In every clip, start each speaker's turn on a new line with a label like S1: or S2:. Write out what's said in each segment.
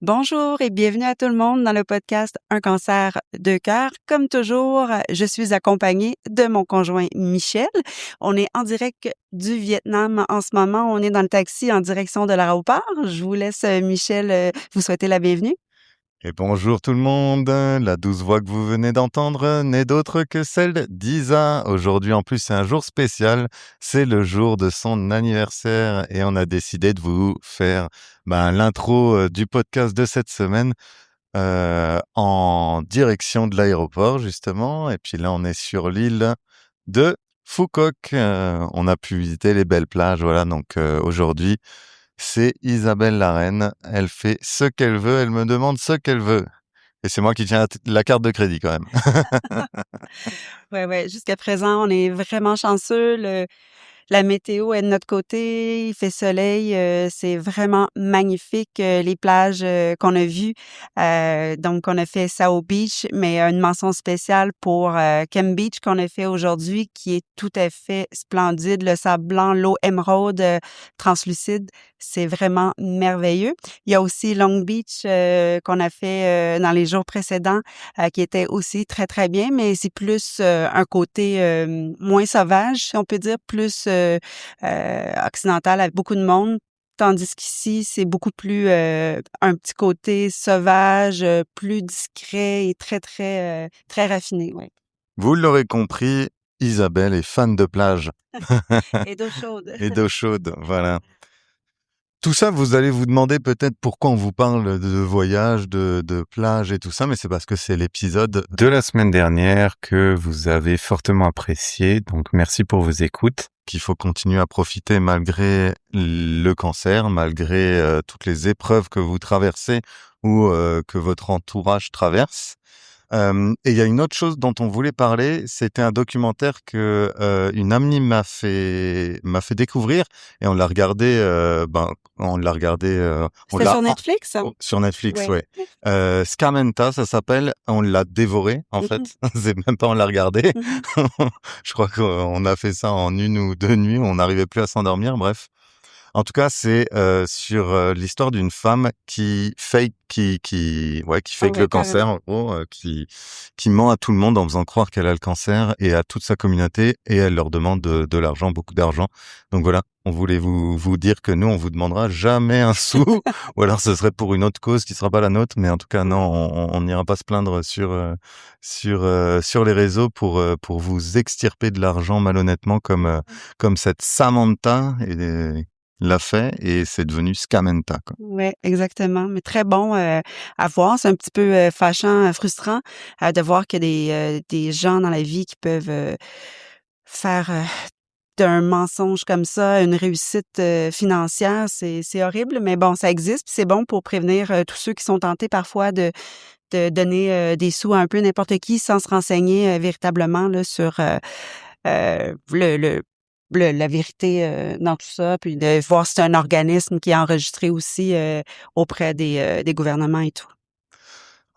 S1: Bonjour et bienvenue à tout le monde dans le podcast Un cancer, deux cœurs. Comme toujours, je suis accompagnée de mon conjoint Michel. On est en direct du Vietnam en ce moment. On est dans le taxi en direction de l'aéroport. Je vous laisse, Michel, vous souhaiter la bienvenue.
S2: Et bonjour tout le monde, la douce voix que vous venez d'entendre n'est d'autre que celle d'Isa. Aujourd'hui en plus c'est un jour spécial, c'est le jour de son anniversaire et on a décidé de vous faire l'intro du podcast de cette semaine en direction de l'aéroport justement. Et puis là on est sur l'île de Phu Quoc. On a pu visiter les belles plages, voilà, donc aujourd'hui c'est Isabelle la reine, elle fait ce qu'elle veut, elle me demande ce qu'elle veut. Et c'est moi qui tiens la carte de crédit quand même.
S1: Ouais, jusqu'à présent, on est vraiment chanceux. La météo est de notre côté, il fait soleil, c'est vraiment magnifique, les plages, qu'on a vues. Donc on a fait Sao Beach, mais une mention spéciale pour, Kem Beach qu'on a fait aujourd'hui, qui est tout à fait splendide. Le sable blanc, l'eau émeraude, translucide, c'est vraiment merveilleux. Il y a aussi Long Beach, qu'on a fait, dans les jours précédents, qui était aussi très, très bien, mais c'est plus, un côté, moins sauvage, si on peut dire, plus, occidental avec beaucoup de monde. Tandis qu'ici, c'est beaucoup plus, un petit côté sauvage, plus discret et très, très, très raffiné, ouais.
S2: Vous l'aurez compris, Isabelle est fan de plage
S1: Et d'eau chaude.
S2: et d'eau chaude, voilà. Tout ça, vous allez vous demander peut-être pourquoi on vous parle de voyage, de plage et tout ça, mais c'est parce que c'est l'épisode de la semaine dernière que vous avez fortement apprécié. Donc merci pour vos écoutes. Qu'il faut continuer à profiter malgré le cancer, malgré toutes les épreuves que vous traversez ou que votre entourage traverse. Et il y a une autre chose dont on voulait parler, c'était un documentaire que une amie m'a fait découvrir et on l'a regardé. On l'a regardé. On
S1: C'était
S2: l'a
S1: sur Netflix?
S2: sur Netflix,
S1: Ouais.
S2: ouais. Scarmenta, ça s'appelle. On l'a dévoré en fait. C'est même pas on l'a regardé.
S1: Mmh.
S2: Je crois qu'on a fait ça en une ou deux nuits. On n'arrivait plus à s'endormir. Bref. En tout cas, c'est sur l'histoire d'une femme qui fake, qui
S1: Ah
S2: fake
S1: ouais,
S2: le cancer,
S1: carrément.
S2: en gros, qui ment à tout le monde en faisant croire qu'elle a le cancer et à toute sa communauté, et elle leur demande de l'argent, beaucoup d'argent. Donc voilà, on voulait vous dire que nous, on vous demandera jamais un sou, ou alors ce serait pour une autre cause qui sera pas la nôtre, mais en tout cas non, on n'ira pas se plaindre sur les réseaux pour vous extirper de l'argent malhonnêtement comme cette Samantha l'a fait et c'est devenu Scamenta, quoi.
S1: Ouais, exactement, mais très bon, à voir. C'est un petit peu, fâchant, frustrant, de voir qu'il y a des gens dans la vie qui peuvent, faire, d'un mensonge comme ça une réussite, financière. C'est horrible, mais bon, ça existe, puis c'est bon pour prévenir, tous ceux qui sont tentés parfois de donner, des sous à un peu n'importe qui sans se renseigner, véritablement là sur, la vérité, dans tout ça, puis de voir si c'est un organisme qui est enregistré aussi, auprès des gouvernements et tout.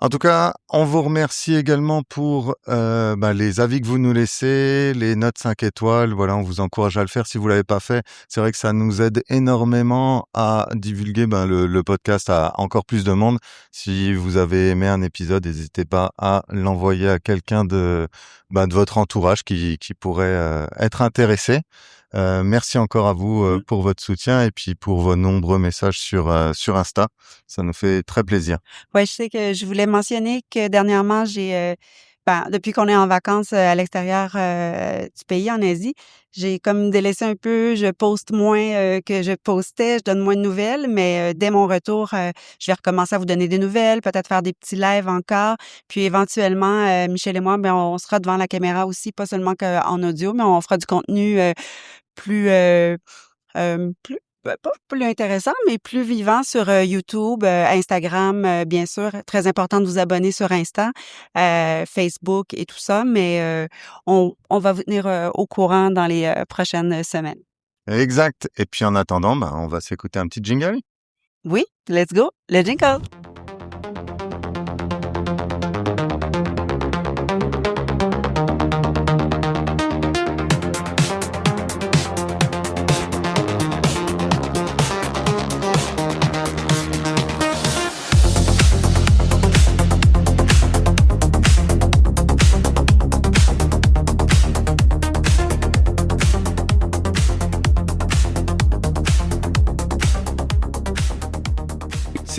S2: En tout cas, on vous remercie également pour les avis que vous nous laissez, les notes 5 étoiles. Voilà, on vous encourage à le faire si vous l'avez pas fait. C'est vrai que ça nous aide énormément à divulguer le podcast à encore plus de monde. Si vous avez aimé un épisode, n'hésitez pas à l'envoyer à quelqu'un de votre entourage qui pourrait être intéressé. Merci encore à vous
S1: Mmh.
S2: pour votre soutien et puis pour vos nombreux messages sur Insta. Ça nous fait très plaisir.
S1: Ouais, je sais que je voulais mentionner que dernièrement, depuis qu'on est en vacances, à l'extérieur, du pays, en Asie, j'ai comme délaissé un peu, je poste moins, que je postais, je donne moins de nouvelles, mais dès mon retour, je vais recommencer à vous donner des nouvelles, peut-être faire des petits lives encore, puis éventuellement, Michel et moi, on sera devant la caméra aussi, pas seulement qu'en audio, mais on fera du contenu, plus, plus pas plus intéressant, mais plus vivant sur, YouTube, Instagram, bien sûr. Très important de vous abonner sur Insta, Facebook et tout ça, mais on va vous tenir, au courant dans les, prochaines semaines.
S2: Exact. Et puis en attendant, on va s'écouter un petit jingle.
S1: Oui, let's go, le jingle!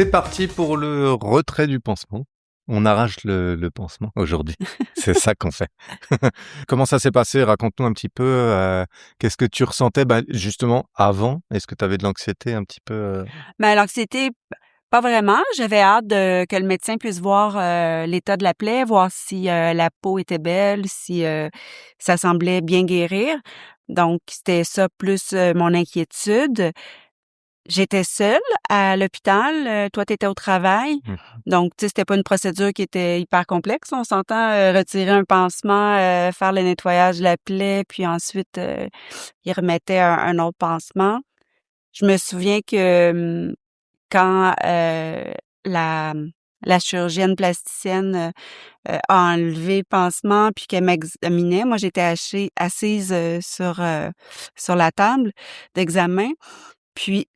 S2: C'est parti pour le retrait du pansement. On arrache le pansement aujourd'hui. C'est ça qu'on fait. Comment ça s'est passé? Raconte-nous un petit peu, qu'est-ce que tu ressentais, justement avant? Est-ce que tu avais de l'anxiété un petit peu?
S1: Mais l'anxiété, pas vraiment. J'avais hâte que le médecin puisse voir l'état de la plaie, voir si la peau était belle, si ça semblait bien guérir. Donc, c'était ça plus mon inquiétude. J'étais seule à l'hôpital, toi tu étais au travail,
S2: Mmh.
S1: donc tu sais, c'était pas une procédure qui était hyper complexe. On s'entend, retirer un pansement, faire le nettoyage de la plaie, puis ensuite, ils remettaient un autre pansement. Je me souviens que, quand, la chirurgienne plasticienne, a enlevé le pansement puis qu'elle m'examinait, moi j'étais assise, sur la table d'examen, puis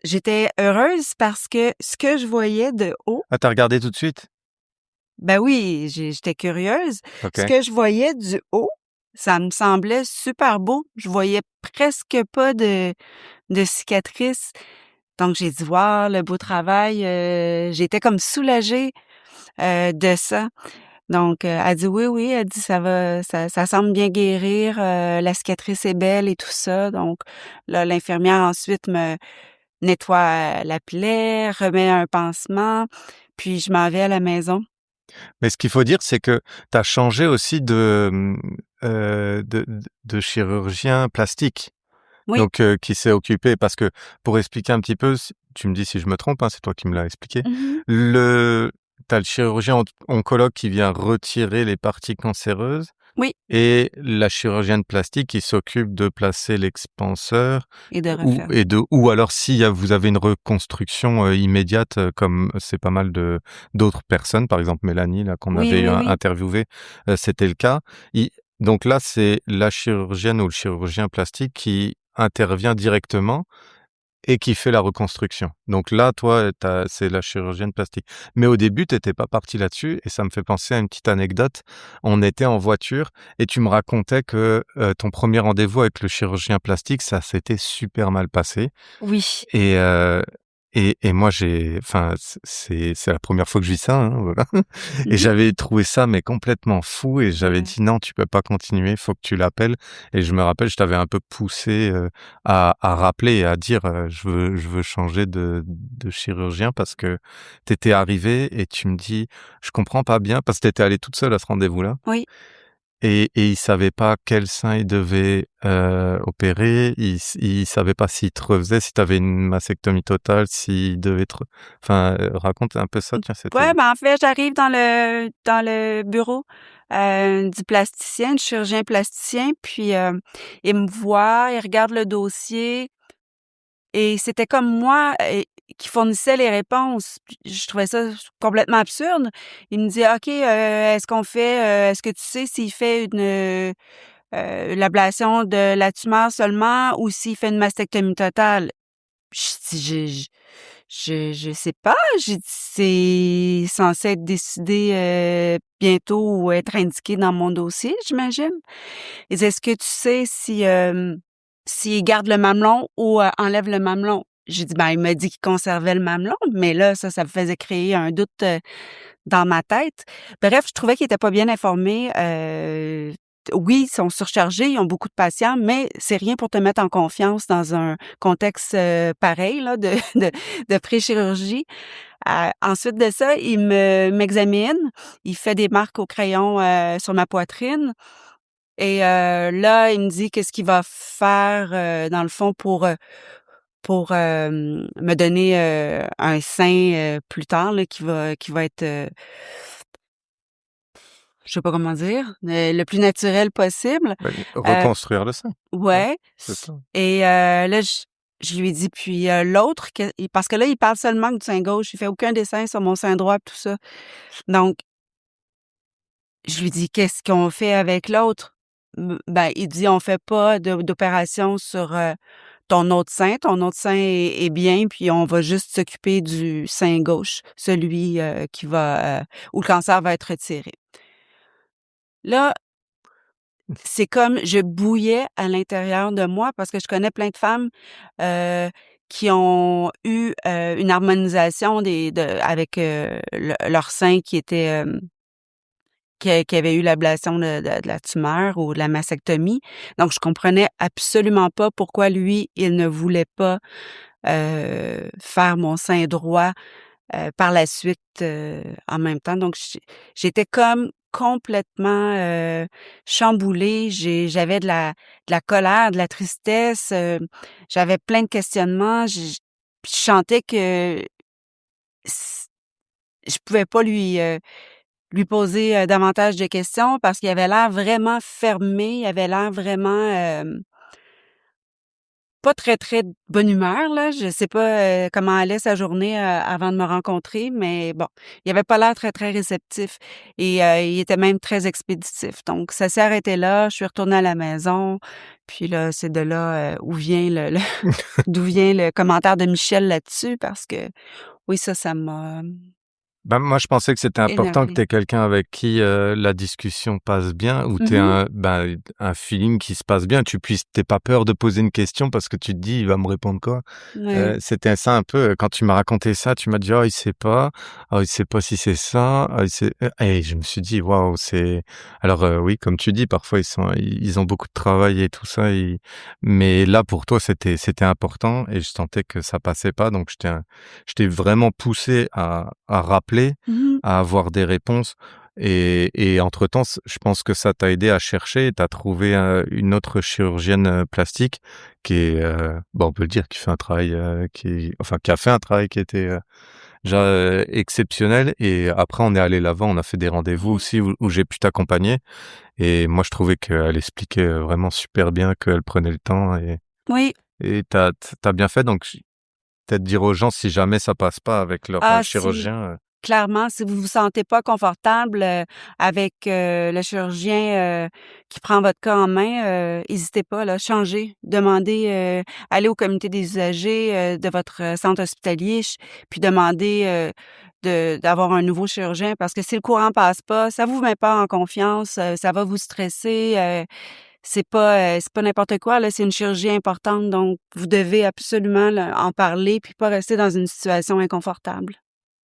S1: j'étais heureuse parce que ce que je voyais de haut,
S2: Ah, tu regardé tout de suite?
S1: ben oui, j'étais curieuse. Ce
S2: OK.
S1: que je voyais du haut, ça me semblait super beau. Je voyais presque pas de cicatrices. Donc j'ai dit: «Waouh, le beau travail», j'étais comme soulagée, de ça. Donc, elle dit: «Oui, oui», elle dit: ça semble bien guérir, la cicatrice est belle et tout ça». Donc là, l'infirmière ensuite me nettoie la plaie, remet un pansement, puis je m'en vais à la maison.
S2: Mais ce qu'il faut dire, c'est que tu as changé aussi de chirurgien plastique.
S1: Oui.
S2: Donc, qui s'est occupé parce que pour expliquer un petit peu, tu me dis si je me trompe, hein, c'est toi qui me l'as expliqué.
S1: Mmh.
S2: T'as le chirurgien oncologue qui vient retirer les parties cancéreuses
S1: Oui,
S2: et la chirurgienne plastique qui s'occupe de placer l'expanseur
S1: et de refaire.
S2: ou alors si vous avez une reconstruction immédiate, comme c'est pas mal de d'autres personnes, par exemple Mélanie là qu'on
S1: Oui,
S2: avait
S1: oui, oui.
S2: interviewé, c'était le cas. Donc là, c'est la chirurgienne ou le chirurgien plastique qui intervient directement et qui fait la reconstruction. Donc là, toi, c'est la chirurgienne plastique. Mais au début, tu étais pas parti là-dessus et ça me fait penser à une petite anecdote. On était en voiture et tu me racontais que, ton premier rendez-vous avec le chirurgien plastique, ça s'était super mal passé
S1: Oui.
S2: et moi enfin c'est la première fois que je vis ça, hein, voilà. Et
S1: Mmh.
S2: j'avais trouvé ça mais complètement fou et j'avais
S1: Ouais.
S2: dit: «Non, tu peux pas continuer, faut que tu l'appelles» et je me rappelle, je t'avais un peu poussé, à rappeler et à dire, «Je veux changer de chirurgien» parce que tu étais arrivée et tu me dis: «Je comprends pas bien» parce que tu étais allée toute seule à ce rendez-vous-là
S1: Oui.
S2: et il savait pas quel sein il devait, opérer. Il savait pas s'il te refaisait, si tu avais une mastectomie totale, s'il devait te enfin, raconte un peu ça, tiens, c'était
S1: Ouais, ben, en fait, j'arrive dans le bureau, du plasticien, du chirurgien plasticien, puis, il me voit, il regarde le dossier et c'était comme moi, qui fournissait les réponses. Puis je trouvais ça complètement absurde. Il me dit: «OK, est-ce que tu sais s'il fait l'ablation de la tumeur seulement ou s'il fait une mastectomie totale?» Je dis: Je sais pas». J'ai dit: «C'est censé être décidé, bientôt ou être indiqué dans mon dossier, j'imagine». Il dit: «Est-ce que tu sais si, s'il garde le mamelon ou, enlève le mamelon?» J'ai dit: «Ben, il m'a dit qu'il conservait le mamelon», mais là, ça me faisait créer un doute, dans ma tête. Bref, je trouvais qu'ils étaient pas bien informés. Oui, ils sont surchargés, ils ont beaucoup de patients, mais c'est rien pour te mettre en confiance dans un contexte, pareil là de pré-chirurgie. Ensuite de ça, il m'examine, il fait des marques au crayon, sur ma poitrine et là, il me dit qu'est-ce qu'il va faire, dans le fond pour me donner, un sein, plus tard là qui va être, je sais pas comment dire, mais le plus naturel possible. Heu,
S2: reconstruire le sein. Ouais,
S1: ouais
S2: c'est ça.
S1: et là je lui ai dit: «Puis, l'autre que» parce que là, il parle seulement du sein gauche, il fait aucun dessin sur mon sein droit tout ça. Donc je lui dis: «Qu'est-ce qu'on fait avec l'autre?» Ben, il dit: «On fait pas d'opération sur, ton autre sein. Ton autre sein est bien, puis on va juste s'occuper du sein gauche, celui, qui va, où le cancer va être retiré». Là, c'est comme je bouillais à l'intérieur de moi parce que je connais plein de femmes, heu, qui ont eu une harmonisation avec leur sein qui avait eu l'ablation de la tumeur ou de la mastectomie. Donc, je comprenais absolument pas pourquoi lui, il ne voulait pas faire mon sein droit par la suite en même temps. Donc, j'étais comme complètement chamboulée. J'avais de la colère, de la tristesse. J'avais plein de questionnements. Puis je sentais que s- je pouvais pas lui poser davantage de questions parce qu'il avait l'air vraiment fermé. Il avait l'air vraiment pas très, très de bonne humeur, là. Je sais pas, comment allait sa journée, avant de me rencontrer, mais bon, il avait pas l'air très, très réceptif et il était même très expéditif. Donc ça s'est arrêté là, je suis retournée à la maison, puis là, c'est de là, où vient le d'où vient le commentaire de Michel là-dessus parce que oui, ça m'a
S2: Ben, moi, je pensais que c'était important que tu
S1: énervée.
S2: aies quelqu'un avec qui la discussion passe bien, ou tu
S1: Mmh.
S2: un feeling qui se passe bien. T'es pas peur de poser une question parce que tu te dis, il va me répondre quoi?
S1: Ouais.
S2: C'était ça un peu, quand tu m'as raconté ça, tu m'as dit: «Oh, il sait pas. Oh, il sait pas si c'est ça. Oh, il sait» et je me suis dit: «Waouh, c'est» alors, oui, comme tu dis, parfois ils ont beaucoup de travail et tout ça, mais là, pour toi, c'était important et je sentais que ça passait pas, donc je t'ai vraiment poussé à rappeler,
S1: Mmh.
S2: à avoir des réponses et entre-temps, je pense que ça t'a aidé à chercher et tu as trouvé, une autre chirurgienne, plastique qui est, on peut le dire, qui fait un travail, qui a fait un travail qui était, déjà, exceptionnel et après on est allé là-bas, on a fait des rendez-vous
S1: Ouais.
S2: aussi où j'ai pu t'accompagner et moi je trouvais qu'elle expliquait, vraiment super bien, qu'elle prenait le temps
S1: Oui.
S2: et tu as bien fait donc peut-être dire aux gens si jamais ça passe pas avec leur,
S1: Ah si.
S2: chirurgien,
S1: Clairement, si vous vous sentez pas confortable, avec, le chirurgien, qui prend votre cas en main, hésitez pas là, changez, demandez, allez au comité des usagers, de votre, centre hospitalier, puis demandez, d'avoir un nouveau chirurgien parce que si le courant passe pas, ça vous met pas en confiance, ça va vous stresser, c'est pas n'importe quoi là, c'est une chirurgie importante donc vous devez absolument là, en parler puis pas rester dans une situation inconfortable.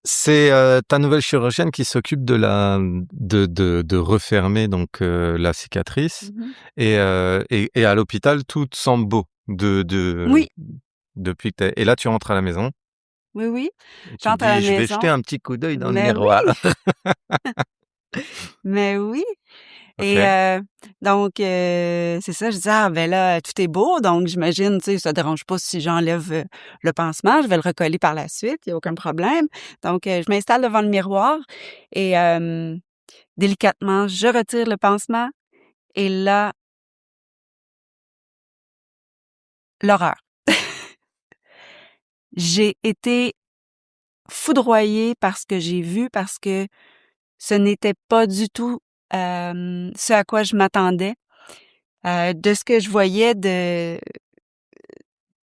S2: C'est, ta nouvelle chirurgienne qui s'occupe de refermer donc, la cicatrice
S1: Mmh.
S2: et à l'hôpital, tout te semble beau
S1: Oui,
S2: depuis que tu et là, tu rentres à la maison
S1: oui, oui.
S2: et tu te
S1: J'entre à la
S2: dis: «Je vais jeter
S1: maison.
S2: un petit coup d'œil dans le
S1: Mais oui,
S2: miroir».
S1: mais oui et
S2: OK.
S1: donc c'est ça, je dis: «Ah ben là, tout est beau donc j'imagine, tu sais, ça dérange pas si j'enlève, le pansement, je vais le recoller par la suite, il y a aucun problème». Donc je m'installe devant le miroir et délicatement, je retire le pansement et là, l'horreur. J'ai été foudroyée par ce que j'ai vu parce que ce n'était pas du tout, ce à quoi je m'attendais. De ce que je voyais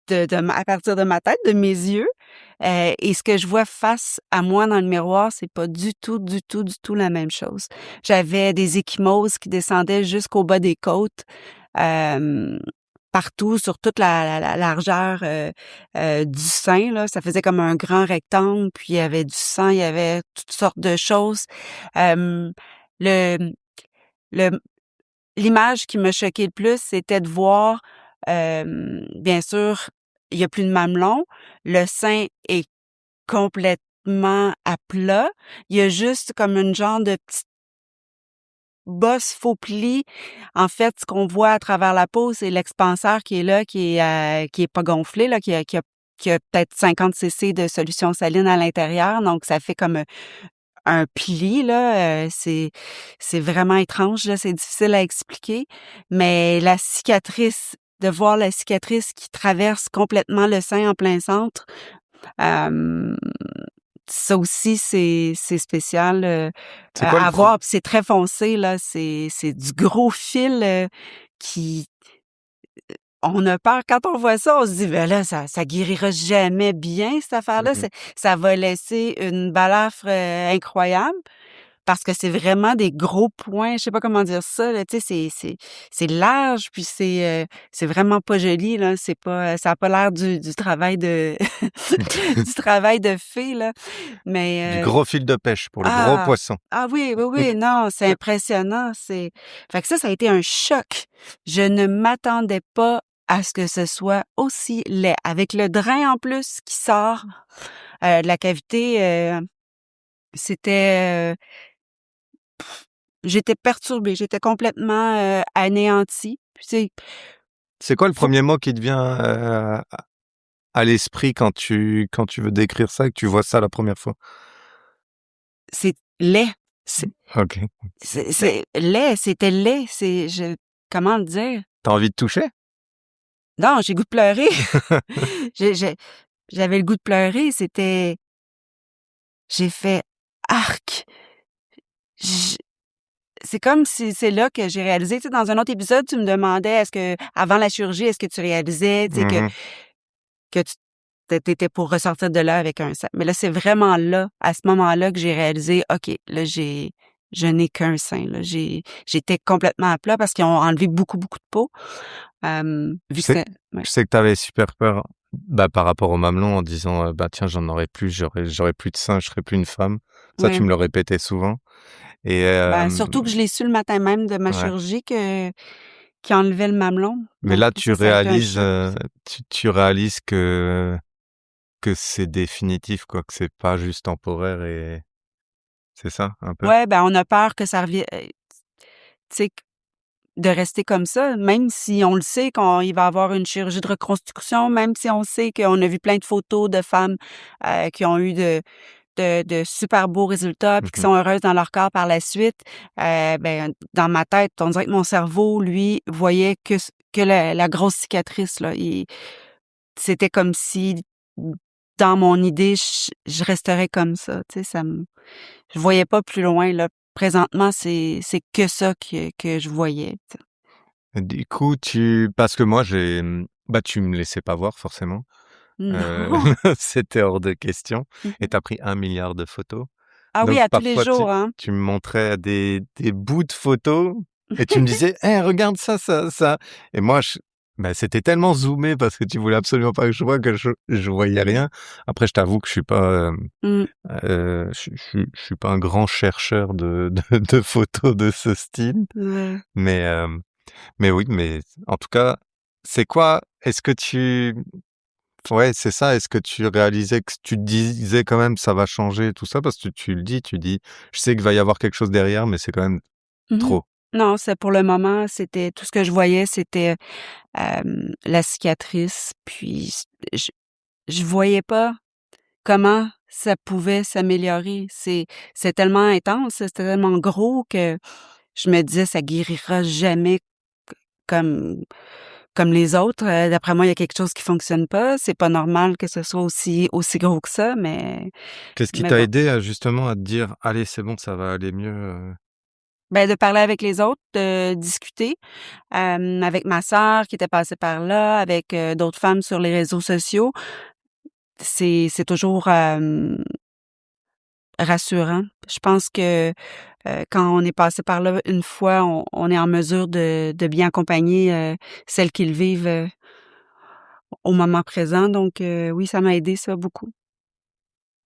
S1: à partir de ma tête, de mes yeux, et ce que je vois face à moi dans le miroir, c'est pas du tout, du tout, du tout la même chose. J'avais des ecchymoses qui descendaient jusqu'au bas des côtes, hem, partout sur toute la largeur, du sein, là. Ça faisait comme un grand rectangle, puis il y avait du sang, il y avait toutes sortes de choses. Hem, le le L'image qui me choquait le plus, c'était de voir, bien sûr, il y a plus de mamelon, le sein est complètement à plat. Il y a juste comme une genre de petite bosse faux pli. En fait, ce qu'on voit à travers la peau, c'est l'expanseur qui est là, qui est pas gonflé, là, qui a peut-être 50 cc de solution saline à l'intérieur, donc ça fait comme, un pli là, c'est vraiment étrange là, c'est difficile à expliquer, mais la cicatrice, de voir la cicatrice qui traverse complètement le sein en plein centre, hem, ça aussi c'est spécial,
S2: C'est quoi le
S1: à
S2: pro
S1: voir puis c'est très foncé là, c'est du gros fil, qui on a peur quand on voit ça, on se dit: «Ben là, ça guérira jamais bien cette affaire-là,
S2: mmh
S1: ça va laisser une balafre, incroyable». parce que c'est vraiment des gros points, je sais pas comment dire ça, là, tu sais, c'est large, puis c'est vraiment pas joli, là, c'est pas, ça a pas l'air du travail de du travail de fée, là,
S2: Du
S1: mais
S2: gros fil de pêche pour les gros
S1: ah!
S2: poissons.
S1: Ah oui, oui, oui, non, c'est impressionnant, fait que ça a été un choc. Je ne m'attendais pas à ce que ce soit aussi laid. Avec le drain en plus qui sort, de la cavité, c'était, j'étais perturbée, j'étais complètement, anéantie. Puis
S2: C'est quoi le
S1: faut
S2: premier mot qui te vient à l'esprit quand tu veux décrire ça et que tu vois ça la première fois?
S1: c'est laid, c'est
S2: OK.
S1: c'est laid, c'était laid, comment le dire?
S2: T'as envie de toucher?
S1: Non, j'ai le goût de pleurer. J'ai j'avais le goût de pleurer, j'ai fait: «Arc!» J C'est comme si c'est là que j'ai réalisé, tu sais, dans un autre épisode, tu me demandais est-ce que avant la chirurgie, est-ce que tu réalisais, tu sais,
S2: Mmh.
S1: que tu étais pour ressortir de là avec un sein? Mais là, c'est vraiment là, à ce moment-là, que j'ai réalisé, OK, là, je n'ai qu'un sein, là. J'étais complètement à plat parce qu'ils ont enlevé beaucoup, beaucoup de peau,
S2: Je
S1: vu que
S2: sais
S1: c'était ouais.
S2: je sais que t'avais super peur, bah, par rapport au mamelon en disant, «Bah, tiens, j'en aurai plus, j'aurai plus de seins, je serai plus une femme». Ça, tu
S1: Ouais.
S2: me le répétais souvent et
S1: Ben, surtout que je l'ai su le matin même de ma
S2: ouais.
S1: chirurgie qu'ils enlevaient le mamelon,
S2: Mais
S1: donc
S2: là, tu
S1: ça a été un
S2: réalises,
S1: choc.
S2: tu réalises que c'est définitif, quoi, que c'est pas juste temporaire et c'est ça, un peu?
S1: Ouais, ben, on a peur que ça revienne, tu sais, de rester comme ça, même si on le sait qu'il va avoir une chirurgie de reconstruction, même si on sait qu'on a vu plein de photos de femmes, qui ont eu de super beaux résultats puis qui
S2: Mmh.
S1: sont heureuses dans leur corps par la suite, ben, dans ma tête, on dirait que mon cerveau, lui, voyait que la grosse cicatrice, là. C'était comme si, dans mon idée, je resterais comme ça, tu sais, je voyais pas plus loin, là. Présentement, c'est que ça que je voyais, tu sais.
S2: Du coup, parce que moi, bah, tu me laissais pas voir forcément, heu,
S1: Non.
S2: c'était hors de question et
S1: Mmh.
S2: tu as pris 1 milliard de photos.
S1: Ah oui,
S2: Donc
S1: à tous les
S2: parfois,
S1: jours, hein.
S2: tu me montrais des bouts de photos et tu me disais: «Eh, regarde ça» et moi, bah, c'était tellement zoomé parce que tu voulais absolument pas que je voie que je voyais rien. Après, je t'avoue que je suis pas,
S1: Mmh.
S2: je suis pas un grand chercheur de photos de ce style,
S1: Ouais.
S2: mais mais oui, mais en tout cas, c'est quoi? Est-ce que tu ouais, c'est ça, est-ce que tu réalisais que tu te disais quand même: «Ça va changer» tout ça? Parce que tu le dis, tu dis: «Je sais qu'il va y avoir quelque chose derrière, mais c'est quand même
S1: Mmh.
S2: trop».
S1: Non, c'est pour le moment, c'était tout ce que je voyais, c'était, la cicatrice, puis je voyais pas comment ça pouvait s'améliorer. C'est tellement intense, c'est tellement gros que je me disais: «Ça guérira jamais comme comme les autres, d'après moi, il y a quelque chose qui fonctionne pas. C'est pas normal que ce soit aussi gros que ça»,
S2: Qu'est-ce qui
S1: mais
S2: t'a
S1: bon.
S2: aidé à justement à te dire: «Allez, c'est bon, ça va aller mieux»?
S1: Ben, de parler avec les autres, de discuter, avec ma sœur qui était passée par là, avec, d'autres femmes sur les réseaux sociaux. C'est toujours, rassurant. Je pense que, quand on est passé par là une fois, on est en mesure de bien accompagner, celles qui le vivent, au moment présent, donc oui, ça m'a aidé ça, beaucoup.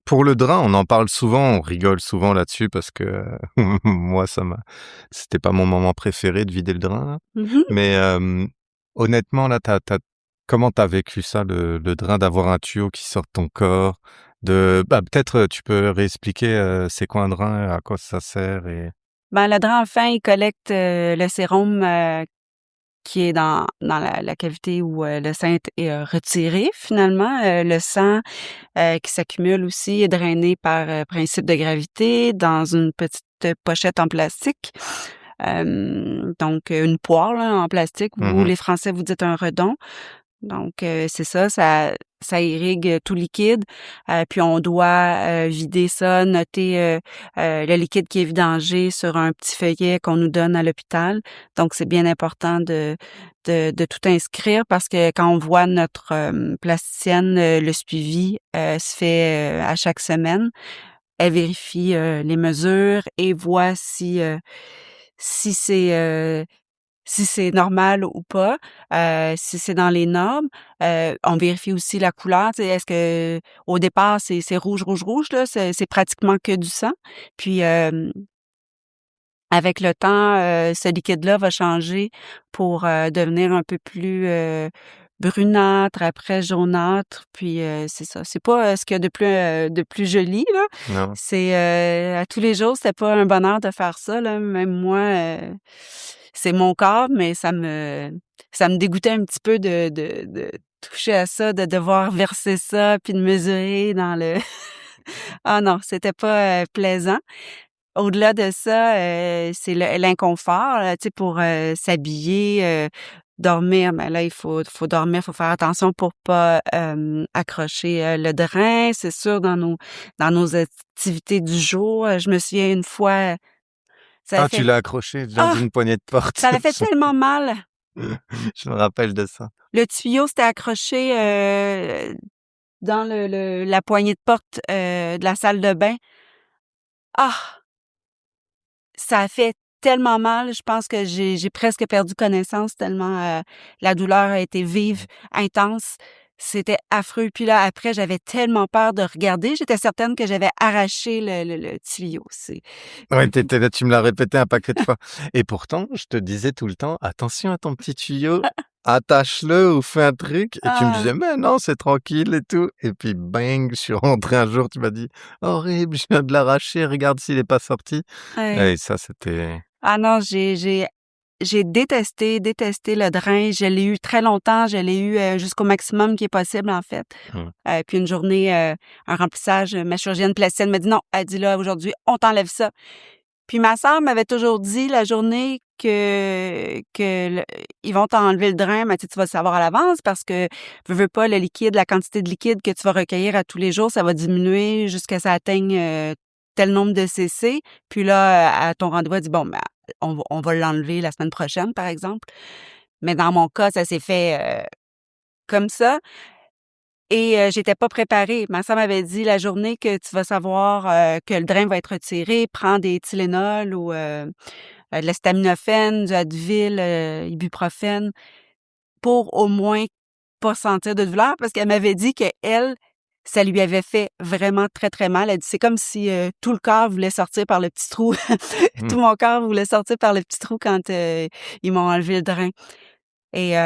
S2: Pour le drain, on en parle souvent, on rigole souvent là-dessus parce que, moi, c'était pas mon moment préféré de vider le drain, là.
S1: Mmh mh.
S2: Mais, honnêtement, là, comment t'as vécu ça, le drain, d'avoir un tuyau qui sort de ton corps? Bah, peut-être, tu peux réexpliquer, c'est quoi un drain, à quoi ça sert et
S1: Ben, le drap, enfin, il collecte, le sérum, qui est dans la cavité où, le sein est, retiré finalement. Le sang, qui s'accumule aussi est drainé par, principe de gravité dans une petite pochette en plastique. Donc, une poire là, en plastique. Vous,
S2: mmh.
S1: les Français, vous dites un redon. Donc, c'est ça, ça irrigue, tout liquide, puis on doit, vider ça, noter, le liquide qui est vidangé sur un petit feuillet qu'on nous donne à l'hôpital. Donc c'est bien important de tout inscrire parce que quand on voit notre, plasticienne, le suivi, se fait, à chaque semaine. elle vérifie les mesures et voit si si c'est normal ou pas, si c'est dans les normes. On vérifie aussi la couleur, tu sais, est-ce que au départ c'est rouge, rouge, rouge là, c'est pratiquement que du sang. Puis avec le temps, ce liquide-là va changer pour devenir un peu plus brunâtre, après jaunâtre. Puis c'est ça. C'est pas ce qu'il y a de plus joli là.
S2: Non.
S1: C'est à tous les jours, c'était pas un bonheur de faire ça là. Même moi, c'est mon corps, mais ça me dégoûtait un petit peu de toucher à ça, de devoir verser ça, puis de mesurer dans le. Ah non, c'était pas plaisant. Au-delà de ça, c'est l'inconfort, tu sais, pour s'habiller, dormir. Ben là, il faut dormir, faut faire attention pour pas accrocher le drain. C'est sûr, dans nos activités du jour, je me souviens une fois, ça a
S2: Ah, tu
S1: fait
S2: l'as accroché dans
S1: ah!
S2: une poignée de porte.
S1: Ça avait fait tellement mal.
S2: Je me rappelle de ça.
S1: Le tuyau s'était accroché dans la poignée de porte de la salle de bain. Ah! Ça a fait tellement mal, je pense que j'ai presque perdu connaissance tellement, la douleur a été vive, intense. C'était affreux. Puis là, après, j'avais tellement peur de regarder, j'étais certaine que j'avais arraché le tuyau.
S2: Ouais, tu là, tu me l'as répété un paquet de fois. Et pourtant, je te disais tout le temps: «Attention à ton petit tuyau, attache-le ou fais un truc» et tu me
S1: Ah!
S2: disais: «Mais non, c'est tranquille et tout» et puis bang, je suis rentré un jour, tu m'as dit: «Horrible, je viens de l'arracher, regarde s'il est pas sorti»
S1: Ouais.
S2: et ça, c'était
S1: Ah non, j'ai détesté le drain. Je l'ai eu très longtemps, je l'ai eu, jusqu'au maximum qui est possible, en fait.
S2: mmh.
S1: Puis une journée, un remplissage, ma chirurgienne plasticienne m'a dit: «Non», elle dit: «Là, aujourd'hui, on t'enlève ça». Puis ma sœur m'avait toujours dit la journée que ils vont t'enlever le drain, mais tu sais, tu vas le savoir à l'avance parce que veux pas, le liquide, la quantité de liquide que tu vas recueillir à tous les jours, ça va diminuer jusqu'à ça atteigne tel nombre de cc. Puis là, à ton rendez-vous, elle dit bon, ben, on va l'enlever la semaine prochaine, par exemple. Mais dans mon cas, ça s'est fait comme ça. Et j'étais pas préparée. Ma sœur m'avait dit: «La journée que tu vas savoir, que le drain va être retiré, prends des Tylenol ou de l'acétaminophène, du Advil, ibuprofène pour au moins pas sentir de douleur». Parce qu'elle m'avait dit qu'elle, ça lui avait fait vraiment très, très mal. Elle dit: «C'est comme si, tout le corps voulait sortir par le petit trou.
S2: Mmh.
S1: Tout mon corps voulait sortir par le petit trou quand, ils m'ont enlevé le drain». Et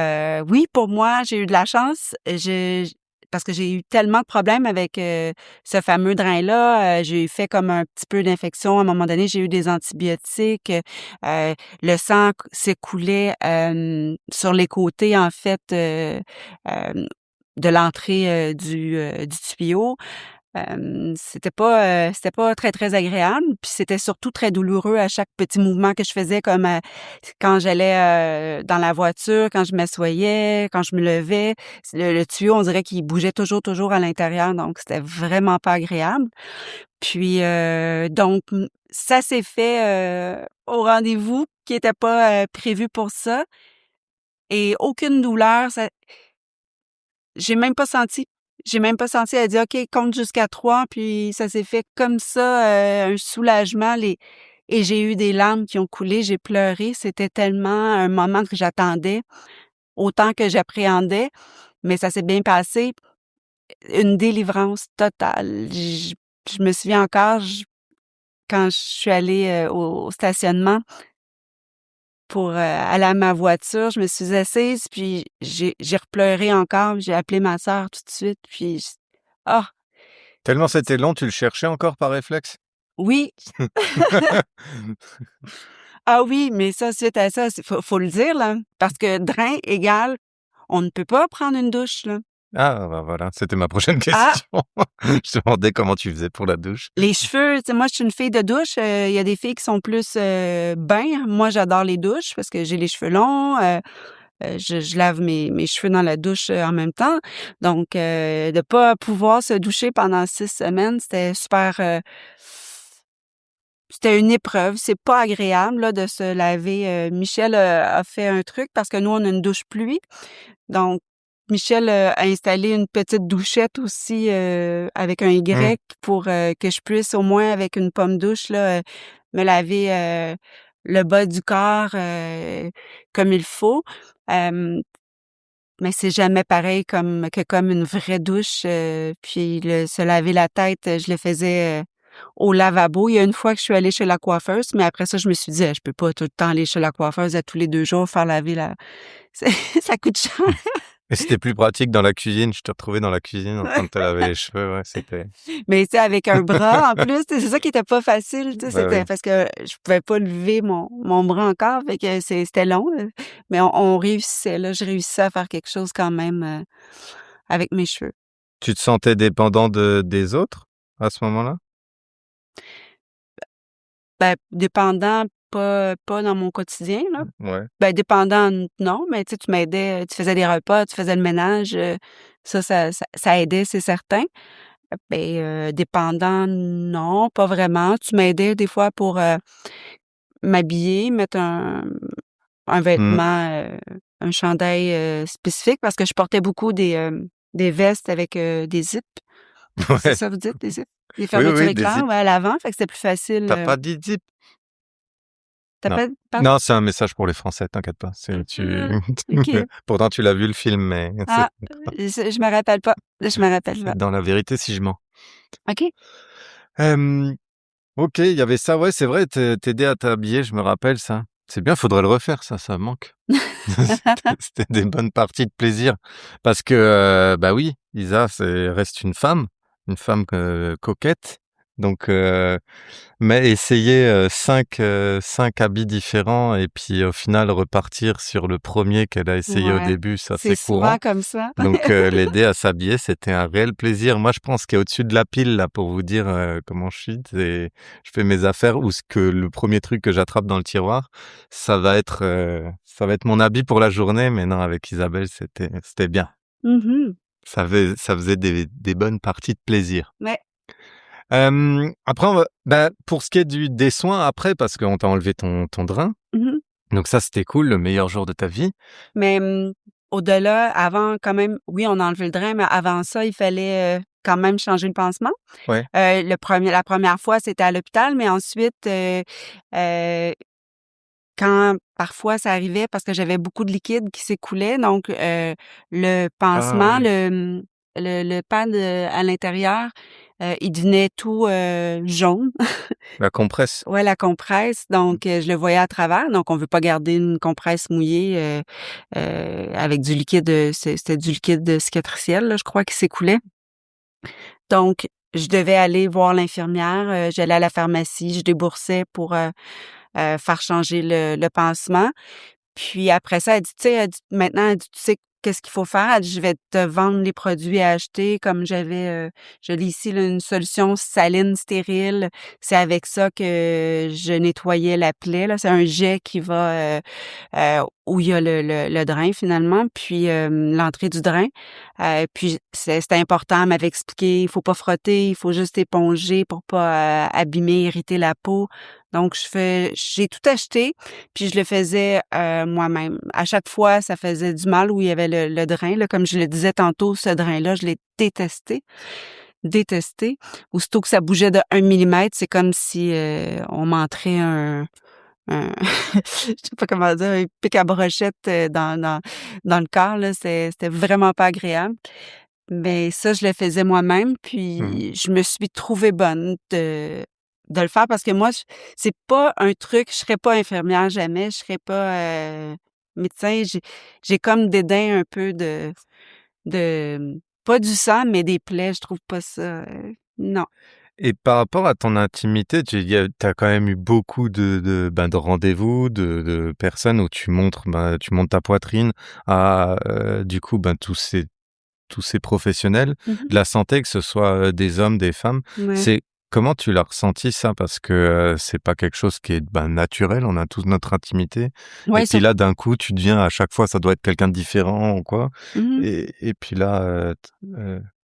S1: oui, pour moi, j'ai eu de la chance. Parce que j'ai eu tellement de problèmes avec, ce fameux drain-là, j'ai fait comme un petit peu d'infection. À un moment donné, j'ai eu des antibiotiques, le sang s'écoulait, sur les côtés, en fait, de l'entrée, du tuyau. C'était pas très, très agréable, puis c'était surtout très douloureux à chaque petit mouvement que je faisais, comme, quand j'allais, dans la voiture, quand je m'assoyais, quand je me levais. Le tuyau, on dirait qu'il bougeait toujours, toujours à l'intérieur, donc c'était vraiment pas agréable. Puis, donc ça s'est fait, au rendez-vous qui était pas, prévu pour ça et aucune douleur, ça j'ai même pas senti. J'ai même pas senti. Elle a dit: «OK, compte jusqu'à 3», puis ça s'est fait comme ça, un soulagement. Les Et j'ai eu des larmes qui ont coulé, j'ai pleuré. C'était tellement un moment que j'attendais, autant que j'appréhendais, mais ça s'est bien passé. Une délivrance totale. Je me souviens encore, quand je suis allée, au stationnement pour, aller à ma voiture, je me suis assise, puis j'ai repleuré encore, j'ai appelé ma sœur tout de suite, puis ah!
S2: Tellement c'était long, tu le cherchais encore par réflexe?
S1: Oui! Ah oui, mais ça, suite à ça, faut le dire, là, parce que drain égale on ne peut pas prendre une douche, là.
S2: Ah, bah, voilà, c'était ma prochaine
S1: Ah!
S2: question. Je te demandais comment tu faisais pour la douche.
S1: Les cheveux, tu sais, moi, je suis une fille de douche, il y a des filles qui sont plus, bains. Moi, j'adore les douches parce que j'ai les cheveux longs, je lave mes cheveux dans la douche, en même temps. Donc de pas pouvoir se doucher pendant 6 semaines, c'était super, c'était une épreuve. C'est pas agréable, là, de se laver, Michel, a fait un truc parce que nous, on a une douche pluie. Donc Michel a installé une petite douchette aussi avec un
S2: Mmh.
S1: Y pour que je puisse au moins avec une pomme douche là, me laver le bas du corps comme il faut. Euh, mais c'est jamais pareil comme une vraie douche. Puis se laver la tête, je le faisais au lavabo. Il y a une fois que je suis allée chez la coiffeuse, mais après ça, je me suis dit, je peux pas tout le temps aller chez la coiffeuse à tous les 2 jours faire laver la. Ça coûte cher.
S2: Et c'était plus pratique dans la cuisine. Je te retrouvais dans la cuisine en train de te laver les cheveux. Ouais, c'était.
S1: Mais tu sais, avec un bras en plus, c'est ça qui était pas facile, tu sais,
S2: Bah
S1: c'était
S2: oui.
S1: parce que je pouvais pas lever mon bras encore, fait que c'était long, là. Mais on réussissait, là, je réussissais à faire quelque chose quand même avec mes cheveux.
S2: Tu te sentais dépendant des autres à ce moment-là?
S1: Ben, dépendant, pas dans mon quotidien, là.
S2: Ouais.
S1: Ben, dépendant, non, mais tu sais, tu m'aidais, tu faisais des repas, tu faisais le ménage, ça aidait, c'est certain. Ben, dépendant, non, pas vraiment. Tu m'aidais des fois pour m'habiller, mettre un
S2: Mmh.
S1: vêtement, un chandail spécifique parce que je portais beaucoup des vestes avec des zips. C'est
S2: Ouais.
S1: ça vous dites, des zips? Des
S2: Oui, oui,
S1: fermetures
S2: oui, des
S1: éclairs,
S2: zips.
S1: ouais, à l'avant, fait que c'était plus facile.
S2: T'as pas dit zip?
S1: Tu
S2: Non.
S1: pas pardon?
S2: Non, c'est un message pour les Français, t'inquiète pas.
S1: OK.
S2: Pourtant, tu l'as vu le film, mais
S1: Ah, je me rappelle pas. Je me rappelle pas.
S2: c'est dans La vérité si je mens.
S1: OK.
S2: Hem, OK, il y avait ça, ouais, c'est vrai, t'aider à t'habiller, je me rappelle ça. C'est bien, faudrait le refaire ça me manque. C'était des bonnes parties de plaisir parce que, bah oui, Isa, reste une femme, coquette donc mais essayer, 5 habits différents et puis au final repartir sur le premier qu'elle a essayé au
S1: Ouais,
S2: début, ça
S1: c'est
S2: c'est
S1: souvent
S2: courant.
S1: comme ça.
S2: Donc l'aider à s'habiller, c'était un réel plaisir. Moi, je pense qu'il y a au-dessus de la pile là pour vous dire, comment je suis, c'est je fais mes affaires ou ce que le premier truc que j'attrape dans le tiroir, ça va être mon habit pour la journée, mais non, avec Isabelle, c'était bien.
S1: Mmh.
S2: Ça faisait des bonnes parties de plaisir.
S1: Ouais.
S2: Après pour ce qui est des soins après, parce qu'on t'a enlevé ton drain,
S1: Mmh.
S2: donc ça, c'était cool, le meilleur jour de ta vie.
S1: Mais, au-delà, avant quand même, oui, on a enlevé le drain, mais avant ça, il fallait, quand même changer le pansement.
S2: Ouais.
S1: La première fois, c'était à l'hôpital, mais ensuite, heu, quand parfois ça arrivait parce que j'avais beaucoup de liquide qui s'écoulait, donc le
S2: Ah
S1: pansement,
S2: oui.
S1: le pad, à l'intérieur, il devenait tout, jaune.
S2: La compresse.
S1: Ouais, la compresse, donc je le voyais à travers, donc on veut pas garder une compresse mouillée, avec du liquide, c'était du liquide cicatriciel, là, je crois, qui s'écoulait. Donc je devais aller voir l'infirmière, j'allais à la pharmacie, je déboursais pour, faire changer le pansement. Puis après ça, elle dit, tu sais, elle dit: «Maintenant», elle dit: «Tu sais qu'est-ce qu'il faut faire?» Elle dit: «Je vais te vendre les produits à acheter comme je lis ici là, une solution saline stérile. C'est avec ça que je nettoyais la plaie, là. C'est un jet qui va, où il y a le drain finalement, puis, l'entrée du drain. Puis c'était important, elle m'avait expliqué, il faut pas frotter, il faut juste éponger pour pas, abîmer, irriter la peau. Donc j'ai tout acheté, puis je le faisais, moi-même. À chaque fois, ça faisait du mal où il y avait le drain, là. Comme je le disais tantôt, ce drain-là, je l'ai détesté, détesté. Aussitôt que ça bougeait de 1 millimètre, c'est comme si, on m'entrait un je sais pas comment dire, un pic à brochette, dans le corps, là. C'était vraiment pas agréable. Mais ça, je le faisais moi-même,
S2: Mmh.
S1: puis je me suis trouvée bonne de le faire parce que moi, c'est pas un truc, je serais pas infirmière jamais, je serais pas, médecin. J'ai comme dédain un peu pas du sang, mais des plaies, je trouve pas ça, non.
S2: Et par rapport à ton intimité, tu as quand même eu beaucoup de rendez-vous, de personnes où tu montres ta poitrine à, du coup, tous ces professionnels
S1: Mmh.
S2: de la santé, que ce soit, des hommes, des femmes.
S1: Ouais.
S2: C'est comment tu l'as ressenti ça? Parce que, c'est pas quelque chose qui est, naturel, on a tous notre intimité et
S1: Ouais,
S2: puis
S1: sur
S2: là, d'un coup, tu deviens à chaque fois, ça doit être quelqu'un de différent ou quoi
S1: mmh.
S2: et puis là,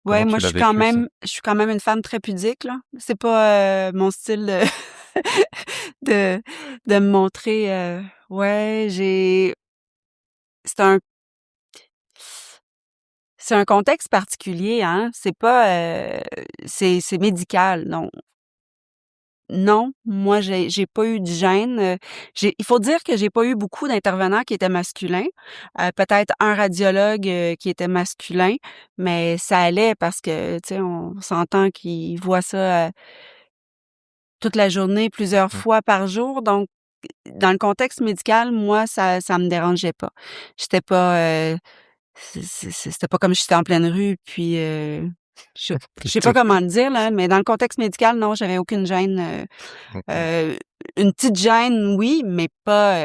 S1: Ouais,
S2: comment
S1: moi,
S2: tu l'as vécu ça?
S1: je suis quand même une femme très pudique, là. C'est pas, mon style, de de me montrer, ouais, c'est un c'est un contexte particulier, hein. C'est pas, c'est médical, non. Non, moi, j'ai pas eu de gêne, il faut dire que j'ai pas eu beaucoup d'intervenants qui étaient masculins. Peut-être un radiologue, qui était masculin, mais ça allait parce que, tu sais, on s'entend qu'ils voient ça, toute la journée, plusieurs
S2: Mmh.
S1: fois par jour. Donc, dans le contexte médical, moi, ça me dérangeait pas. J'étais pas, c'était pas comme si j'étais en pleine rue, puis, je
S2: Puis
S1: sais pas
S2: tout.
S1: comment le dire, là, mais dans le contexte médical, non, j'avais aucune gêne,
S2: OK.
S1: heu, une petite gêne, oui, mais pas,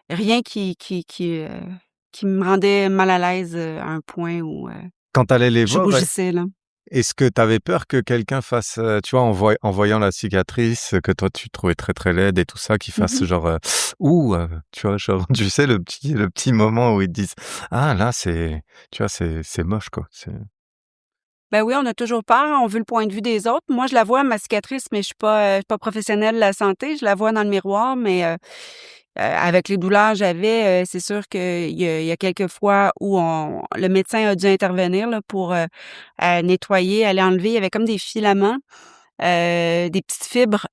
S1: rien qui me rendait mal à l'aise, à un point où,
S2: Quand tu allais les
S1: je
S2: voir,
S1: rougissais, là.
S2: est-ce que tu avais peur que quelqu'un fasse, tu vois, en voyant la cicatrice, que toi tu trouvais très, très laide et tout ça, qu'il
S1: Mmh
S2: fasse
S1: mh.
S2: genre, «Ouh!» tu vois, genre, tu sais, le petit moment où ils te disent: «Ah là, c'est tu vois, c'est moche, quoi».
S1: Ben oui, on a toujours peur, on veut le point de vue des autres. Moi, je la vois, ma cicatrice, mais je suis pas professionnelle de la santé. Je la vois dans le miroir, mais avec les douleurs que j'avais, c'est sûr qu'il y a quelques fois où le médecin a dû intervenir là, pour, nettoyer, aller enlever. Il y avait comme des filaments, des petites fibres,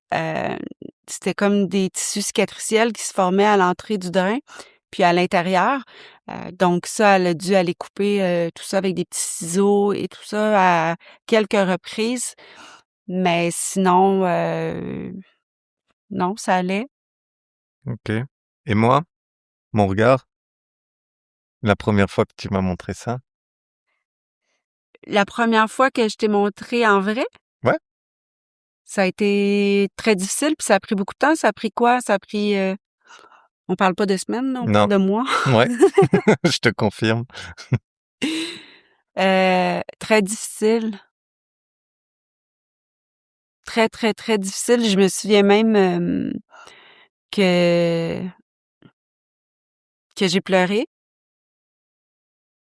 S1: c'était comme des tissus cicatriciels qui se formaient à l'entrée du drain, puis à l'intérieur. Donc ça, elle a dû aller couper, tout ça avec des petits ciseaux et tout ça à quelques reprises. Mais sinon, non, ça allait.
S2: OK. Et moi, mon regard, la première fois que tu m'as montré ça?
S1: La première fois que je t'ai montré en vrai,
S2: Ouais?
S1: ça a été très difficile, puis ça a pris beaucoup de temps. Ça a pris quoi? Ça a pris, on parle pas de semaines, là, on parle
S2: Non.
S1: de mois.
S2: Ouais, je te confirme.
S1: Très difficile, très, très, très difficile. Je me souviens même, que j'ai pleuré.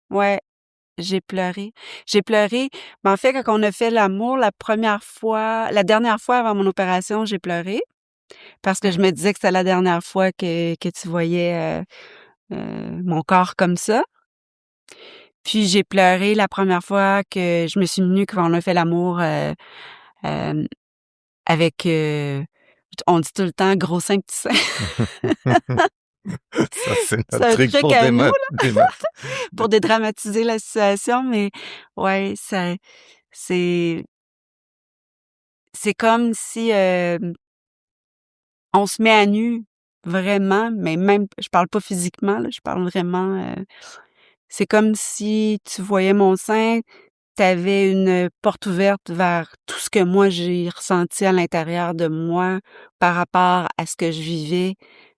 S1: Ouais, j'ai pleuré. J'ai pleuré, mais en fait, quand on a fait l'amour la dernière fois avant mon opération, j'ai pleuré parce que je me disais que c'était la dernière fois que tu voyais, mon corps comme ça. Puis j'ai pleuré la première fois que je me suis nue quand on a fait l'amour, hem, avec, on dit tout le temps: «Gros seins, petits seins».
S2: Ça, c'est
S1: C'est
S2: notre
S1: un
S2: truc
S1: truc
S2: pour
S1: à nous,
S2: des maths.
S1: pour dédramatiser la situation, mais ouais, ça c'est c'est comme si, on se met à nu, vraiment, mais même je parle pas physiquement, là, je parle vraiment, c'est comme si tu voyais mon sein, tu avais une porte ouverte vers tout ce que moi j'ai ressenti à l'intérieur de moi par rapport à ce que je vivais,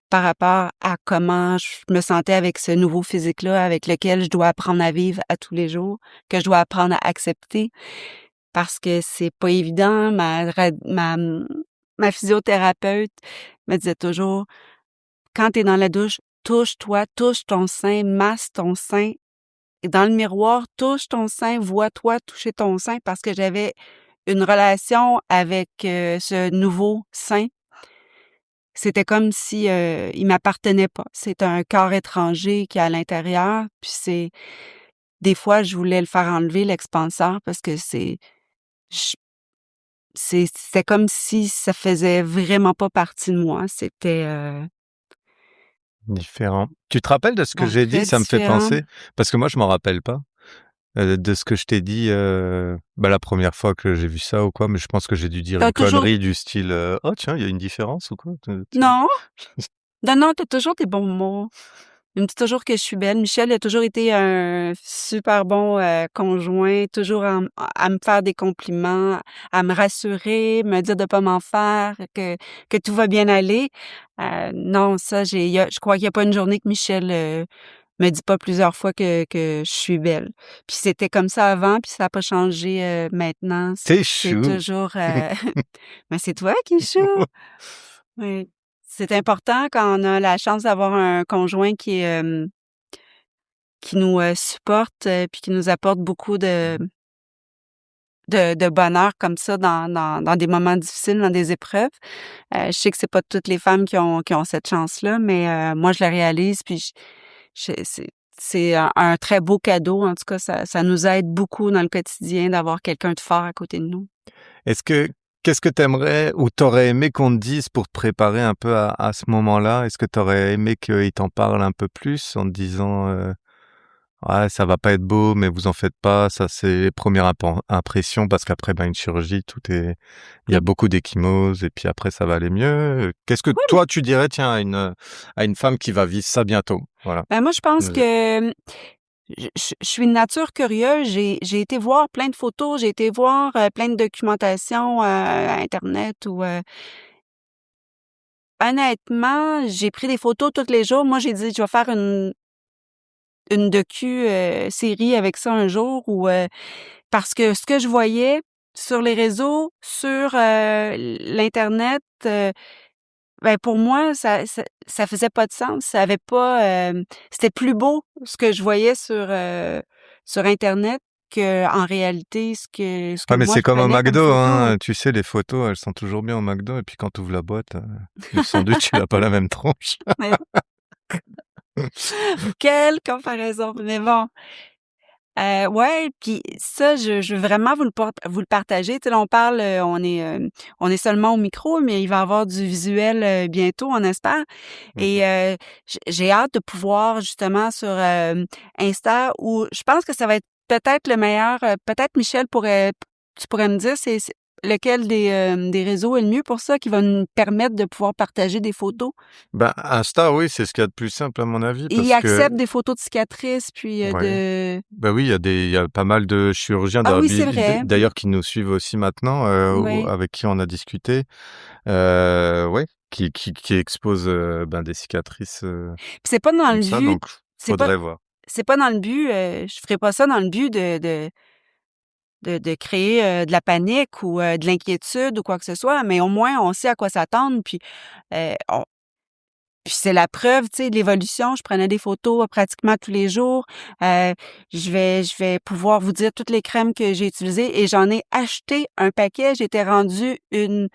S1: par rapport à comment je me sentais avec ce nouveau physique-là, avec lequel je dois apprendre à vivre à tous les jours, que je dois apprendre à accepter parce que c'est pas évident. Ma physiothérapeute me disait toujours: «Quand tu es dans la douche, touche-toi, touche ton sein, masse ton sein et dans le miroir, touche ton sein, vois-toi toucher ton sein», parce que j'avais une relation avec, ce nouveau sein. C'était comme si, il m'appartenait pas. C'est un corps étranger qui est à l'intérieur, puis des fois, je voulais le faire enlever l'expanseur parce que j c'était comme si ça faisait vraiment pas partie de moi. C'était,
S2: Différent. Tu te rappelles de ce que
S1: ouais,
S2: j'ai dit?
S1: très
S2: Ça me fait
S1: différent.
S2: penser parce que moi, je m'en rappelle pas, de ce que je t'ai dit, bah, la première fois que j'ai vu ça ou quoi, mais je pense que j'ai dû dire
S1: Tu
S2: une
S1: toujours
S2: connerie du style, «Oh tiens, il y a une différence» ou quoi, tu
S1: non, non, non, tu toujours des bons mots. Il me dit toujours que je suis belle. Michel a toujours été un super bon, conjoint, toujours à me faire des compliments, à me rassurer, me dire de pas m'en faire, que tout va bien aller. Non, ça, je crois qu'il y a pas une journée que Michel, me dit pas plusieurs fois que je suis belle. Puis c'était comme ça avant, puis ça a pas changé, maintenant.
S2: tu
S1: C'est
S2: chou!
S1: toujours, mais c'est toi qui es chou! Oui. C'est important quand on a la chance d'avoir un conjoint qui nous, supporte, puis qui nous apporte beaucoup de bonheur comme ça dans des moments difficiles, dans des épreuves. Je sais que c'est pas toutes les femmes qui ont cette chance-là, mais moi je la réalise puis je c'est c'est un très beau cadeau. En tout cas, ça nous aide beaucoup dans le quotidien d'avoir quelqu'un de fort à côté de nous.
S2: Est-ce que Qu'est-ce que t'aimerais ou t'aurais aimé qu'on te dise pour te préparer un peu à ce moment-là? Est-ce que t'aurais aimé qu'il t'en parle un peu plus en te disant ouais, ça va pas être beau, mais vous en faites pas, ça c'est les premières impressions parce qu'après ben une chirurgie, il y a beaucoup d'échymoses et puis après ça va aller mieux. Qu'est-ce que
S1: Oui,
S2: toi tu dirais tiens à une femme qui va vivre ça bientôt? Voilà.
S1: ben moi je pense
S2: Vas-y.
S1: que je suis une nature curieuse. J'ai été voir plein de photos, j'ai été voir plein de documentation à Internet ou honnêtement, j'ai pris des photos tous les jours. Moi, j'ai dit, je vais faire une série avec ça un jour ou parce que ce que je voyais sur les réseaux, sur l'internet, ben pour moi, ça faisait pas de sens. Ça avait pas, c'était plus beau ce que je voyais sur internet que en réalité ce que
S2: Ouais, mais
S1: moi
S2: c'est
S1: je
S2: comme au
S1: prenais comme
S2: McDo,
S1: photo.
S2: hein. Tu sais, les photos, elles sont toujours bien au McDo et puis quand tu ouvres la boîte, le sandwich, il a pas la même tronche.
S1: Mais quelle comparaison! Mais bon, ouais, puis ça, je veux vraiment vous le partager. Tu sais, là, on parle, on est seulement au micro, mais il va y avoir du visuel, bientôt, on espère
S2: Mmh.
S1: et j'ai hâte de pouvoir justement sur, Insta où je pense que ça va être peut-être le meilleur, peut-être Michel tu pourrais me dire c'est lequel des réseaux est le mieux pour ça, qui va nous permettre de pouvoir partager des photos?
S2: Ben, Insta, oui, c'est ce qu'il y a de plus simple à mon avis
S1: Et il
S2: parce que
S1: accepte des photos de cicatrices puis,
S2: ouais.
S1: de
S2: Bah oui, il y a pas mal de chirurgiens
S1: ah oui, c'est vrai.
S2: d'ailleurs qui nous suivent aussi maintenant,
S1: Oui.
S2: avec qui on a discuté, ouais, qui exposent, ben, des cicatrices,
S1: Puis c'est pas dans
S2: comme
S1: le
S2: ça,
S1: but
S2: donc
S1: c'est pas
S2: faudrait voir.
S1: c'est pas dans le but, je ferai pas ça dans le but de créer, de la panique ou, de l'inquiétude ou quoi que ce soit, mais au moins on sait à quoi s'attendre on puis c'est la preuve, tu sais, de l'évolution. Je prenais des photos, pratiquement tous les jours. Heu, je vais pouvoir vous dire toutes les crèmes que j'ai utilisées et j'en ai acheté un paquet. J'étais rendue une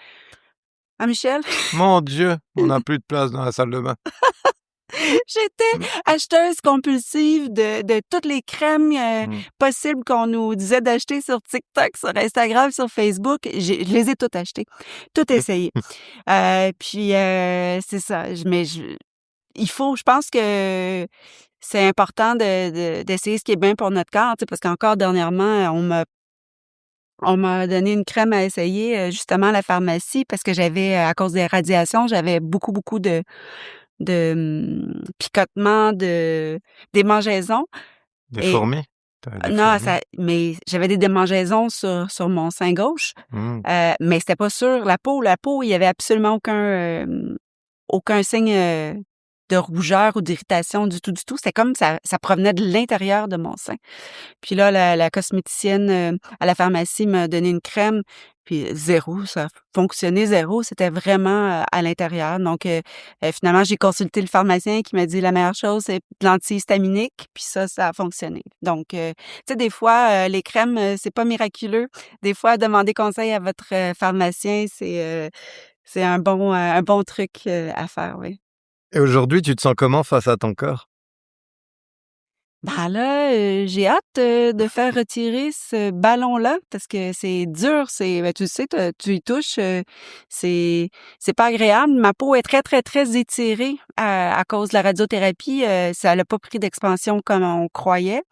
S1: ah Michel?
S2: Mon Dieu, on n'a plus de place dans la salle de bain.
S1: J'étais
S2: Mmh,
S1: acheteuse compulsive de toutes les crèmes,
S2: mmh.
S1: possibles qu'on nous disait d'acheter sur TikTok, sur Instagram, sur Facebook. Je les ai toutes achetées, toutes essayées. Puis, c'est ça, je pense que c'est important d'essayer ce qui est bien pour notre corps, tu sais, parce qu'encore dernièrement, on m'a donné une crème à essayer, justement à la pharmacie parce que j'avais, à cause des radiations, j'avais beaucoup, beaucoup de picotements, de démangeaisons
S2: Des
S1: et
S2: fourmis? Tu as des
S1: non,
S2: fourmis?
S1: ça mais j'avais des démangeaisons sur mon sein gauche,
S2: Mmh.
S1: mais c'était pas sur la peau. La peau, il y avait absolument aucun signe, de rougeur ou d'irritation du tout, du tout. C'était comme ça provenait de l'intérieur de mon sein. Puis là, la cosméticienne, à la pharmacie m'a donné une crème, puis zéro, ça a fonctionné zéro, c'était vraiment, à l'intérieur. Donc finalement, j'ai consulté le pharmacien qui m'a dit: «La meilleure chose, c'est de l'antihistaminique», puis ça a fonctionné. Donc tu sais, des fois, les crèmes, c'est pas miraculeux. Des fois, demander conseil à votre, pharmacien, c'est un bon truc, à faire, oui.
S2: Et aujourd'hui, tu te sens comment face à ton corps?
S1: Ben là, j'ai hâte, de faire retirer ce ballon-là parce que c'est dur, tu le sais, tu y touches, c'est pas agréable. Ma peau est très, très, très étirée à cause de la radiothérapie, ça n'a pas pris d'expansion comme on croyait.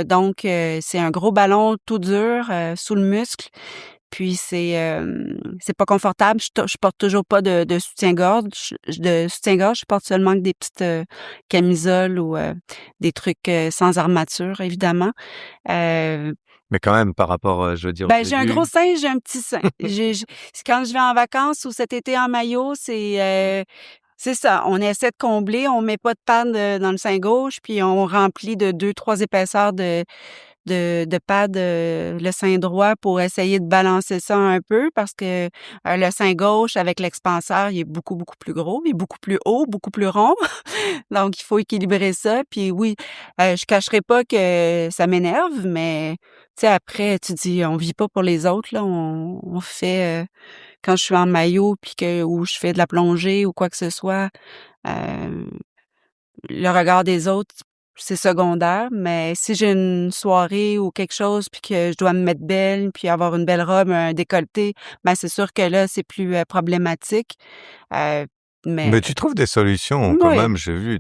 S1: Donc c'est un gros ballon tout dur, sous le muscle. Puis c'est pas confortable. Je porte toujours pas de soutien-gorge je porte seulement que des petites, camisoles ou, des trucs, sans armature évidemment. Heu,
S2: Mais quand même par rapport, je veux dire au
S1: ben, j'ai un gros
S2: début.
S1: sein, j'ai un petit sein. J'ai quand je vais en vacances ou cet été en maillot, c'est ça, on essaie de combler, on met pas de panne, dans le sein gauche, puis on remplit de 2 3 épaisseurs de pads, le sein droit pour essayer de balancer ça un peu parce que, le sein gauche avec l'expanseur, il est beaucoup, beaucoup plus gros, il est beaucoup plus haut, beaucoup plus rond. Donc il faut équilibrer ça. Puis oui, je cacherai pas que ça m'énerve, mais tu sais après tu dis: «On vit pas pour les autres là, on fait, quand je suis en maillot puis que ou je fais de la plongée ou quoi que ce soit, heu, le regard des autres, c'est secondaire, mais si j'ai une soirée ou quelque chose puis que je dois me mettre belle puis avoir une belle robe, un décolleté, ben, c'est sûr que là, c'est plus, problématique. Heu, mais
S2: Mais tu trouves des solutions quand
S1: ouais,
S2: même, j'ai vu,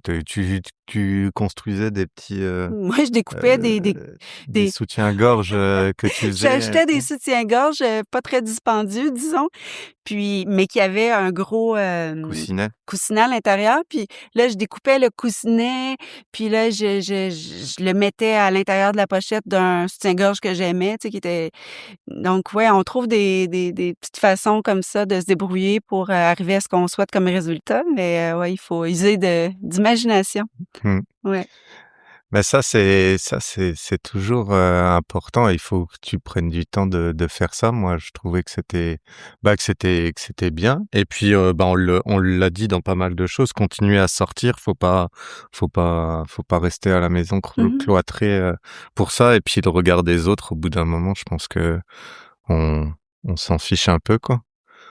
S2: tu construisais des petits,
S1: moi, je découpais
S2: des
S1: des
S2: soutiens-gorge, que tu faisais et
S1: j'achetais des
S2: tout.
S1: soutiens-gorge, pas très dispendieux, disons. Puis mais qui avait un gros,
S2: Coussinet?
S1: coussinet à l'intérieur, puis là, je découpais le coussinet, puis là, je le mettais à l'intérieur de la pochette d'un soutien-gorge que j'aimais, tu sais, qui était donc ouais, on trouve des petites façons comme ça de se débrouiller pour, arriver à ce qu'on souhaite comme résultat, mais ouais, il faut user d'imagination.
S2: Mmh.
S1: Ouais.
S2: Mais c'est toujours, important. Il faut que tu prennes du temps de faire ça. Moi, je trouvais que c'était, que c'était bien et puis, on l'a dit dans pas mal de choses, continuer à sortir, faut pas rester à la maison
S1: Mmh.
S2: cloîtré, pour ça et puis le regard des autres, au bout d'un moment, je pense que on on s'en fiche un peu, quoi.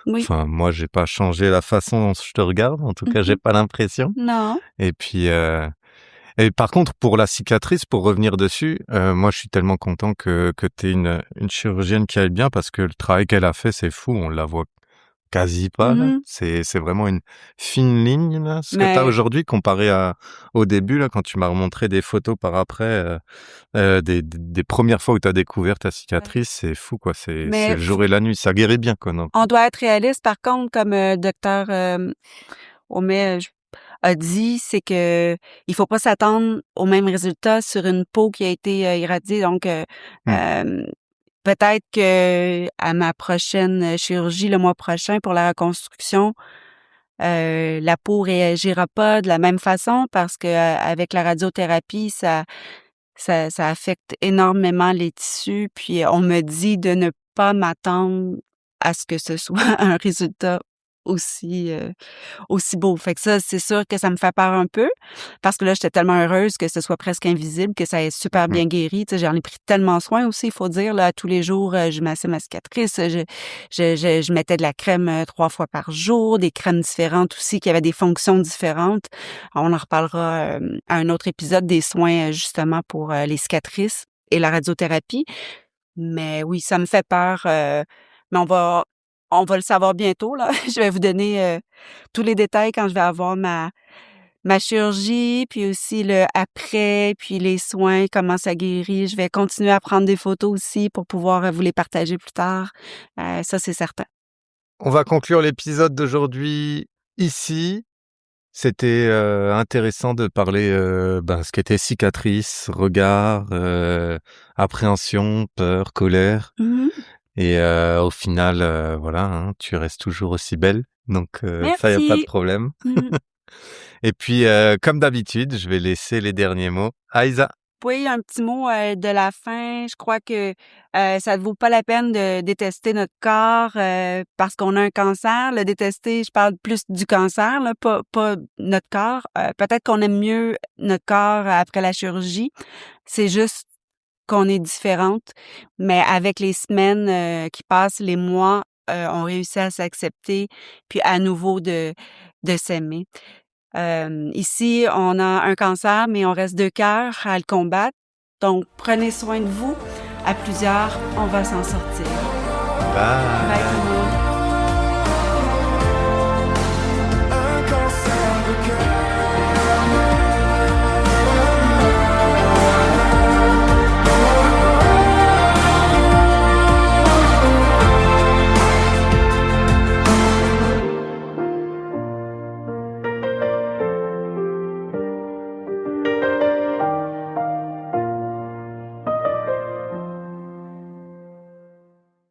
S1: Oui.
S2: Enfin, moi, j'ai pas changé la façon dont je te regarde, en tout cas, j'ai
S1: Mmh.
S2: pas l'impression
S1: Non.
S2: et puis, et par contre, pour la cicatrice, pour revenir dessus, moi, je suis tellement content que tu une chirurgienne qui aille bien parce que le travail qu'elle a fait, c'est fou, on la voit quasi pas là.
S1: Mmh.
S2: C'est vraiment une fine ligne là, ce que tu as
S1: Mais
S2: aujourd'hui comparé à au début là, quand tu m'as remontré des photos par après, des premières fois où tu as découvert ta
S1: ouais.
S2: cicatrice, c'est fou quoi, c'est
S1: Mais
S2: le jour et la nuit, ça guérit bien quoi, non?
S1: on doit être réaliste par contre comme, docteur, Homais, a dit, c'est que il faut pas s'attendre au même résultat sur une peau qui a été, irradiée donc
S2: Mmh,
S1: hem, peut-être qu'à ma prochaine, chirurgie le mois prochain pour la reconstruction, la peau réagira pas de la même façon parce que, avec la radiothérapie, ça affecte énormément les tissus puis on me dit de ne pas m'attendre à ce que ce soit un résultat aussi, aussi beau. Fait que ça, c'est sûr que ça me fait peur un peu parce que là, j'étais tellement heureuse que ce soit presque invisible, que ça ait super
S2: mmh.
S1: bien guéri. Tu sais, j'en ai pris tellement soin aussi, il faut dire, là, tous les jours, je massais ma cicatrice, je mettais de la crème, 3 fois par jour, des crèmes différentes aussi qui avaient des fonctions différentes. On en reparlera, à un autre épisode des soins, justement pour, les cicatrices et la radiothérapie. Mais oui, ça me fait peur, mais on va le savoir bientôt là. Je vais vous donner, tous les détails quand je vais avoir ma chirurgie, puis aussi le après, puis les soins, comment ça guérit. Je vais continuer à prendre des photos aussi pour pouvoir, vous les partager plus tard. Ça, c'est certain.
S2: On va conclure l'épisode d'aujourd'hui ici. C'était, intéressant de parler, ce qu'était cicatrice, regard, appréhension, peur, colère
S1: Mmh.
S2: et au final, voilà, hein, tu restes toujours aussi belle, donc ça, y a pas de
S1: Merci.
S2: problème
S1: Mmh.
S2: et puis, comme d'habitude, je vais laisser les derniers mots à Isa.
S1: Oui, un petit mot, de la fin. Je crois que, ça ne vaut pas la peine de détester notre corps, parce qu'on a un cancer. Le détester, je parle plus du cancer là, pas notre corps. Peut-être qu'on aime mieux notre corps après la chirurgie. C'est juste qu'on est différentes, mais avec les semaines, qui passent, les mois, on réussit à s'accepter, puis à nouveau de s'aimer. Ici, on a un cancer, mais on reste 2 cœurs à le combattre. Donc, prenez soin de vous. À plusieurs, on va s'en sortir.
S2: Bye.
S1: Bye tout le monde.